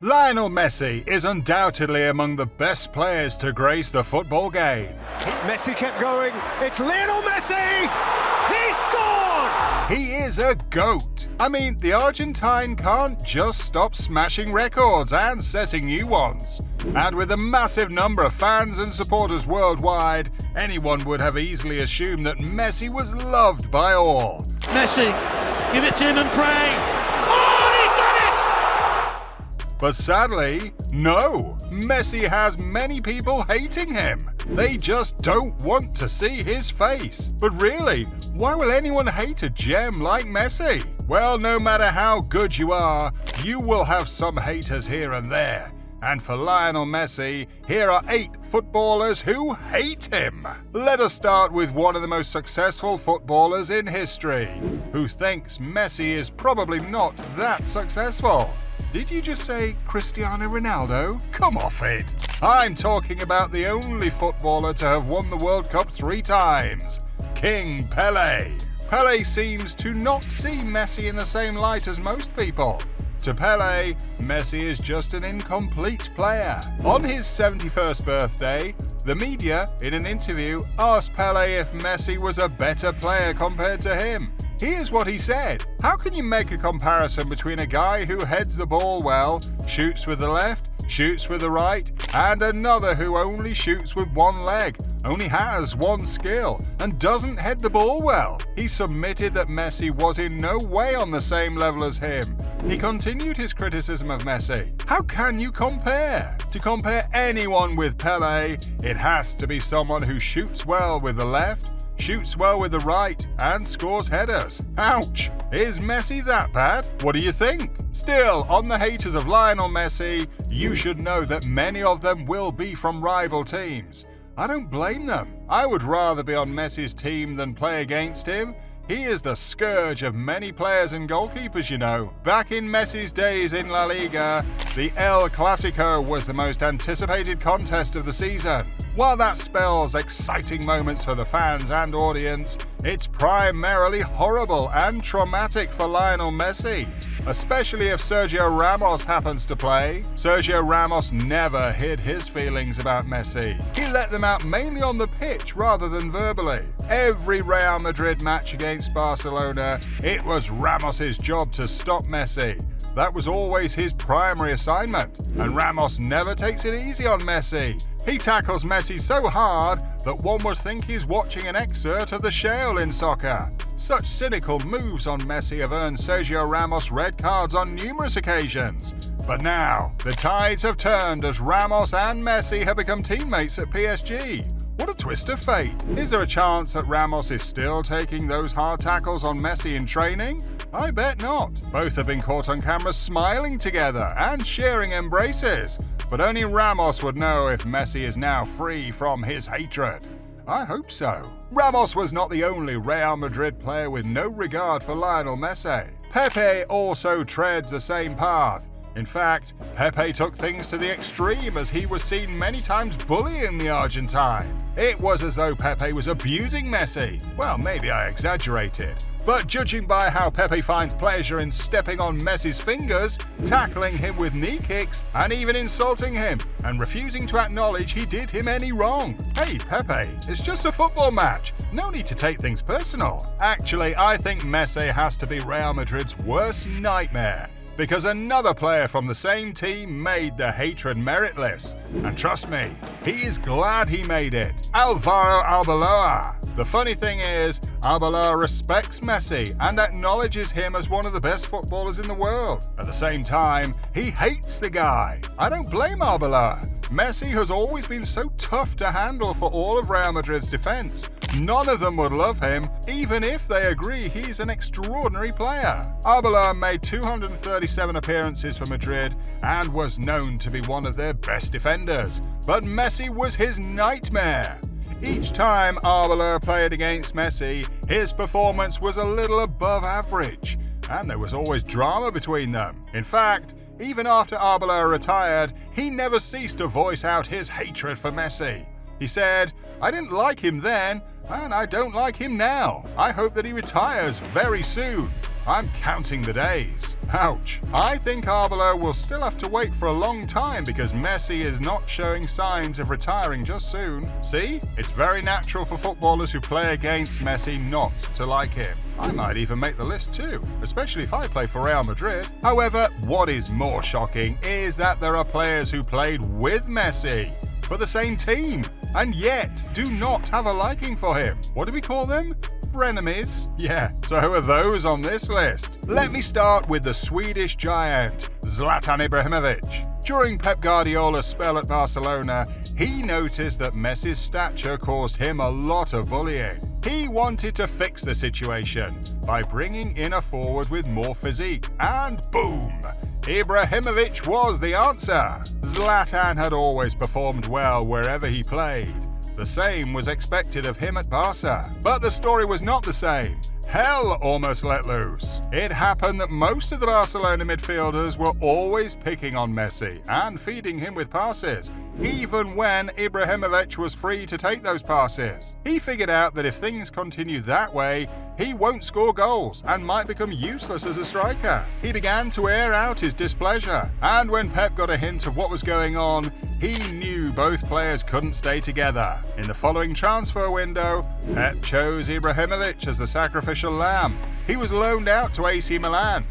Lionel Messi is undoubtedly among the best players to grace the football game. Messi kept going. It's Lionel Messi! He scored! He is a GOAT. I mean, the Argentine can't just stop smashing records and setting new ones. And with a massive number of fans and supporters worldwide, anyone would have easily assumed that Messi was loved by all. Messi, give it to him and pray. Oh, he's done it! But sadly, no. Messi has many people hating him. They just don't want to see his face. But really, why will anyone hate a gem like Messi? Well, no matter how good you are, you will have some haters here and there. And for Lionel Messi, here are 8 footballers who hate him. Let us start with one of the most successful footballers in history, who thinks Messi is probably not that successful. Did you just say Cristiano Ronaldo? Come off it. I'm talking about the only footballer to have won the World Cup 3 times, King Pelé. Pelé seems to not see Messi in the same light as most people. To Pelé, Messi is just an incomplete player. On his 71st birthday, the media, in an interview, asked Pelé if Messi was a better player compared to him. Here's what he said. How can you make a comparison between a guy who heads the ball well, shoots with the left, shoots with the right, and another who only shoots with one leg, only has one skill, and doesn't head the ball well? He submitted that Messi was in no way on the same level as him. He continued his criticism of Messi. How can you compare? To compare anyone with Pelé, it has to be someone who shoots well with the left, shoots well with the right, and scores headers. Ouch! Is Messi that bad? What do you think? Still, on the haters of Lionel Messi, you should know that many of them will be from rival teams. I don't blame them. I would rather be on Messi's team than play against him. He is the scourge of many players and goalkeepers, you know. Back in Messi's days in La Liga, the El Clasico was the most anticipated contest of the season. While that spells exciting moments for the fans and audience, it's primarily horrible and traumatic for Lionel Messi, especially if Sergio Ramos happens to play. Sergio Ramos never hid his feelings about Messi. He let them out mainly on the pitch rather than verbally. Every Real Madrid match against Barcelona, it was Ramos's job to stop Messi. That was always his primary assignment, and Ramos never takes it easy on Messi. He tackles Messi so hard that one would think he's watching an excerpt of the Shale in soccer. Such cynical moves on Messi have earned Sergio Ramos red cards on numerous occasions. But now, the tides have turned as Ramos and Messi have become teammates at PSG. What a twist of fate. Is there a chance that Ramos is still taking those hard tackles on Messi in training? I bet not. Both have been caught on camera smiling together and sharing embraces. But only Ramos would know if Messi is now free from his hatred. I hope so. Ramos was not the only Real Madrid player with no regard for Lionel Messi. Pepe also treads the same path. In fact, Pepe took things to the extreme as he was seen many times bullying the Argentine. It was as though Pepe was abusing Messi. Well, maybe I exaggerated. But judging by how Pepe finds pleasure in stepping on Messi's fingers, tackling him with knee kicks, and even insulting him, and refusing to acknowledge he did him any wrong. Hey, Pepe, it's just a football match. No need to take things personal. Actually, I think Messi has to be Real Madrid's worst nightmare, because another player from the same team made the hatred merit list. And trust me, he is glad he made it. Arbeloa. The funny thing is, Arbeloa respects Messi and acknowledges him as one of the best footballers in the world. At the same time, he hates the guy. I don't blame Arbeloa. Messi has always been so tough to handle for all of Real Madrid's defense. None of them would love him, even if they agree he's an extraordinary player. Arbeloa made 237 appearances for Madrid and was known to be one of their best defenders. But Messi was his nightmare. Each time Arbeloa played against Messi, his performance was a little above average, and there was always drama between them. In fact, even after Arbeloa retired, he never ceased to voice out his hatred for Messi. He said, "I didn't like him then, and I don't like him now. I hope that he retires very soon." I'm counting the days. Ouch. I think Arbeloa will still have to wait for a long time because Messi is not showing signs of retiring just soon. See? It's very natural for footballers who play against Messi not to like him. I might even make the list too, especially if I play for Real Madrid. However, what is more shocking is that there are players who played with Messi for the same team and yet do not have a liking for him. What do we call them? Frenemies? Yeah, so who are those on this list? Let me start with the Swedish giant, Zlatan Ibrahimovic. During Pep Guardiola's spell at Barcelona, he noticed that Messi's stature caused him a lot of bullying. He wanted to fix the situation by bringing in a forward with more physique, and boom! Ibrahimovic was the answer. Zlatan had always performed well wherever he played. The same was expected of him at Barca. But the story was not the same. Hell almost let loose. It happened that most of the Barcelona midfielders were always picking on Messi and feeding him with passes, even when Ibrahimovic was free to take those passes. He figured out that if things continue that way, he won't score goals and might become useless as a striker. He began to air out his displeasure, and when Pep got a hint of what was going on, he knew both players couldn't stay together. In the following transfer window, Pep chose Ibrahimovic as the sacrificial lamb. He was loaned out to AC Milan.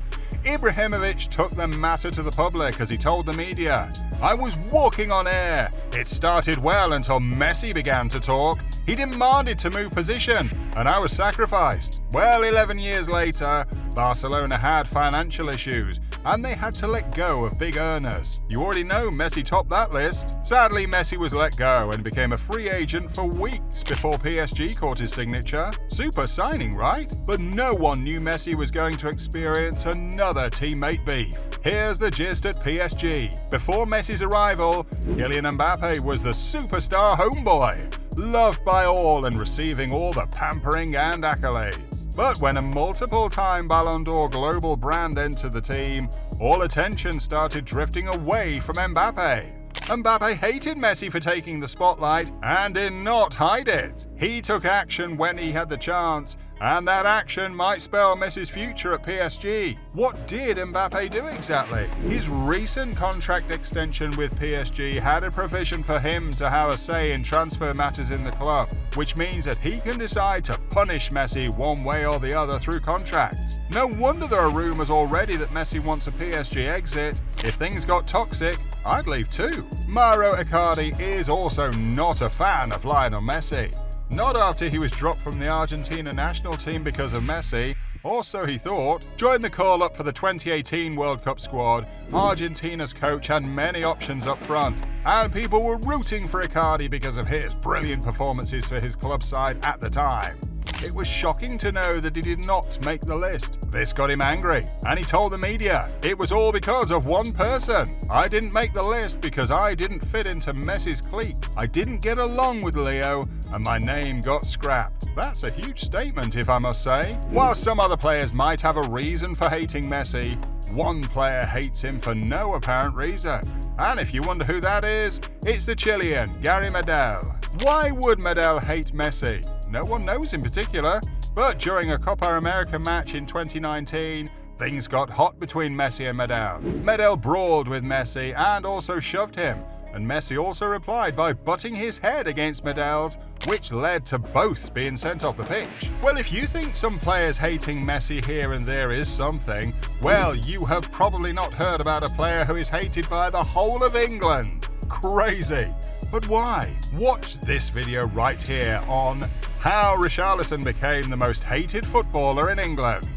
Ibrahimovic took the matter to the public as he told the media, "I was walking on air. It started well until Messi began to talk. He demanded to move position, and I was sacrificed." Well, 11 years later, Barcelona had financial issues, and they had to let go of big earners. You already know Messi topped that list. Sadly, Messi was let go and became a free agent for weeks before PSG caught his signature. Super signing, right? But no one knew Messi was going to experience another teammate beef. Here's the gist at PSG. Before Messi's arrival, Kylian Mbappe was the superstar homeboy, loved by all and receiving all the pampering and accolades. But when a multiple-time Ballon d'Or global brand entered the team, all attention started drifting away from Mbappe. Mbappe hated Messi for taking the spotlight and did not hide it. He took action when he had the chance, and that action might spell Messi's future at PSG. What did Mbappe do exactly? His recent contract extension with PSG had a provision for him to have a say in transfer matters in the club, which means that he can decide to punish Messi one way or the other through contracts. No wonder there are rumors already that Messi wants a PSG exit. If things got toxic, I'd leave too. Mauro Icardi is also not a fan of Lionel Messi. Not after he was dropped from the Argentina national team because of Messi, or so he thought. During the call-up for the 2018 World Cup squad, Argentina's coach had many options up front, and people were rooting for Icardi because of his brilliant performances for his club side at the time. It was shocking to know that he did not make the list. This got him angry, and he told the media, "It was all because of one person. I didn't make the list because I didn't fit into Messi's clique. I didn't get along with Leo, and my name got scrapped." That's a huge statement, if I must say. While some other players might have a reason for hating Messi, one player hates him for no apparent reason. And if you wonder who that is, it's the Chilean, Gary Medel. Why would Medel hate Messi? No one knows in particular, but during a Copa America match in 2019, things got hot between Messi and Medel. Medel brawled with Messi and also shoved him, and Messi also replied by butting his head against Medel's, which led to both being sent off the pitch. Well, if you think some players hating Messi here and there is something, well, you have probably not heard about a player who is hated by the whole of England. Crazy. But why? Watch this video right here on how Richarlison became the most hated footballer in England.